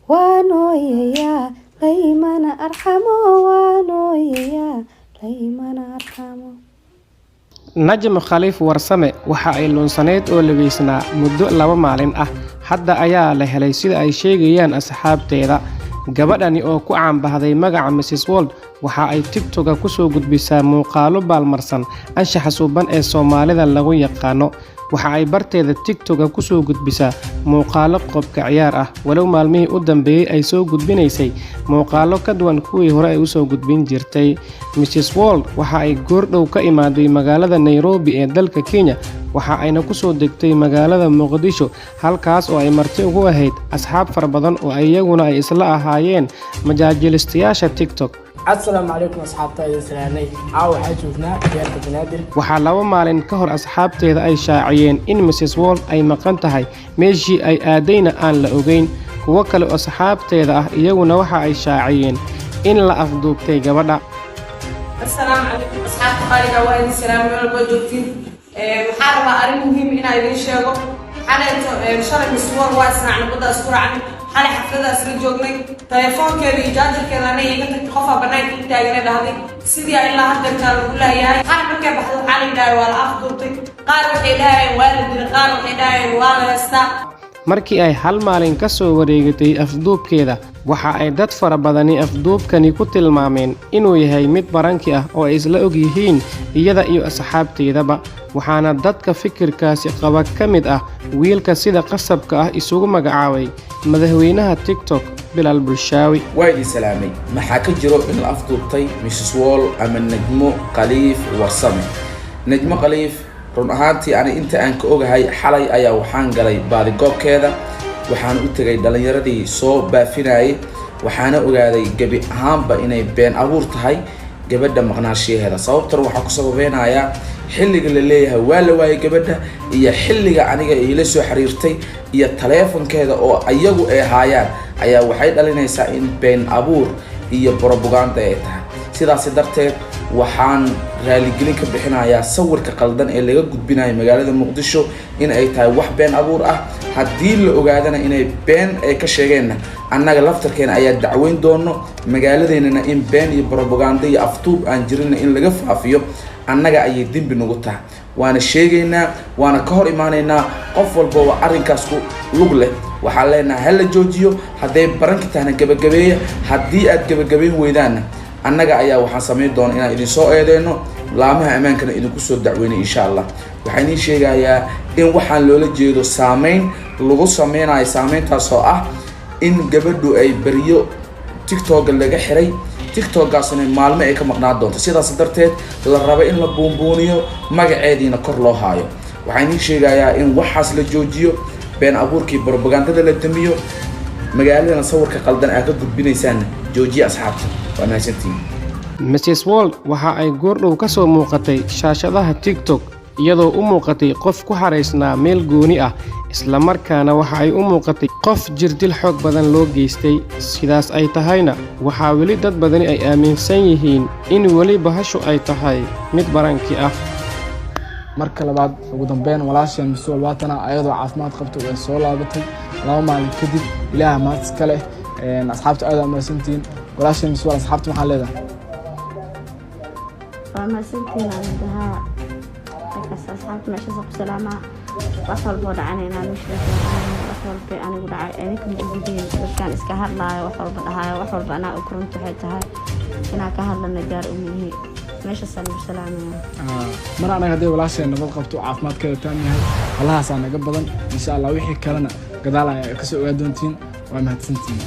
وانويا ليمن أرحمه وانويا ليمن أرحمه. najmo khaliif warsame waxa ay lunsaneed oo lageysnaa muddo 2 maalin ah hadda ayaa la helay sida ay sheegayaan asxaabteeda gabadhani oo ku caanbahday magaca Mrs World waxa ay TikTok ku soo gudbisaa muuqaalo baalmarsan anshaxa suuban ee Soomaalida lagu yaqaano waxa ay barteeda TikTok ku soo gudbisaa muuqaalo qobka ciyaar ah walow maalmihii u dambeeyay ay soo gudbinaysay muuqaalo ka duwan kuwii hore ay u soo gudbin jirtay Mrs World waxa ay goordhow ka imaaday magaalada Nairobi ee dalka Kenya waxa ayna ku soo degtay magaalada Muqdisho halkaas oo ay marti ugu ahayd asxaab far badan oo iyaguna ay isla ahaayeen majaajilistayaasha TikTok. السلام عليكم أصحابتي سلامي عاو حاجوفنا ديالك بنادر waxaa 2 maalin ka hor asxaabteeda ay shaaciyeen in Mrs World ay maqan tahay meeshii ay aadayna aan la ogeyn kuwa kale oo asxaabteeda ah iyaguna waxa ay shaaciyeen in la afduubtay gabadha. السلام عليكم أصحاب قارئة وين السلام عليكم جوتين محاربة أرين مهم إن أيدين شيء حالة شرط الصور واسع عن بدأ أذكر عنه حالة حفلة أسرع جوجني تلفون كذي جاجر كذا أنا يقدر تخفى بناي كنت أجنبي هذه سيدي إلا هذا كان كلها يا حرب كيف بحث عن الداي ولا أفضل قارب حداي والد قارب حداي ولا يستا markii ay hal maalin ka soo wareegatay afduubkeeda waxa ay dad fara badani afduubkani ku tilmaameen inuu yahay mid baranki ah oo ay isla og yihiin iyada iyo asxaabteedaba waxaana dadka fikirkaasi qaba ka mid ah wiilka sida qasabka ah isugu magacaabay madaxweynaha TikTok Bilal Bulshaawi. وايد سلامي ما حكى جرو إن الأفضل ميسيس وول أما نجمو خليف ورسمي نجمو خليف run ahaantii inta aan ka ogahay xalay ayaa waxaan galay baadi goobkeeda waxaan u tagay dhalinyaradii soo baafinayay waxaana ogaaday gabi ahaanba inay been abuur tahay gabadha maqnaashiyeeda sababtana waxa ku sababeynaya xilliga la leeyahay waa la waayay gabadha iyo xilliga aniga ay la soo xiriirtay iyo taleefankeeda oo ayagu ay haayaan ayaa waxay dhalinaysaa in been abuur iyo propaganda ay tahay sidaas darteed waxaan raaligelin ka bixinayaa sawirka qaldan ee laga gudbinayo magaalada Muqdisho in ay tahay wax been abuur ah hadii la ogaadana inay been ay ka sheegeen annaga laftarkeena ayaa dacweyn doono magaaladeena in been iyo propaganda iyo aftuub aan jirin in laga faafiyo annaga ayay dambi nagu tahay waana sheegaynaa waana ka hor imaanaynaa qof walba oo arrinkaas ku lug leh waxa leenahay hal la joojiyo haday baranka tahna gabagabeeya hadii aad gabagabeyn weydaan annaga ayaa waxaan sameyn doonaa inaan idin soo eedeeno laamaha amaankana idinku soo dacweynay insha Allah waxaan idin sheegayaa in waxaan loola jeedo saameyn lagu sameynayo saameyntaas oo ah in gabadhu ay bariyo TikTok laga xiray TikTok-gaasna maalmo ay ka maqnaan doonto sidaas darteed la rabo in la buunbuuniyo magaceediina kor loo haayo waxaan idin sheegayaa in waxaas la joojiyo been abuurkii propagandada la damiyo magaalada sawirka qaldan ay ka gudbinaysaan joojiya asxaabta waa mahadsantiin. Mrs World waxa ay goordhow ka soo muuqatay shaashadaha TikTok iyadoo u muuqatay qof ku xareysnaa meel gooni ah isla markaana waxa ay u muuqatay qof jirdil xoog badan loo geystay sidaas ay tahayna waxa wali dad badani ay aaminsan yihiin in wali bahashu ay tahay mid baranki ah. marka labaad ugu dambeyn walaasheen Mrs World waatana ayadoo caafimaad qabto oo soo laabatay 2 maalin kadib ilaaha maad iska leh asxaabta aad ama santiin walaasheen Mrs World asxaabta maxaa leedahay ما سنتين عن دها أصحاب ماشي صب سلامة وصل بود عنينا مش وصل في أنا قد أنا كنت موجودين بس كان إسكهر لا وصل بدها وصل بأنا أكرمت حيتها هنا كهر للنجار أمي ماشي صلوا سلامة مرة أنا هدي ولاشين نبض قبتو عافمات كده تاني والله سأنا قبضا إن شاء الله ويحي كلنا قدالا كسو قادونتين وما هتسنتين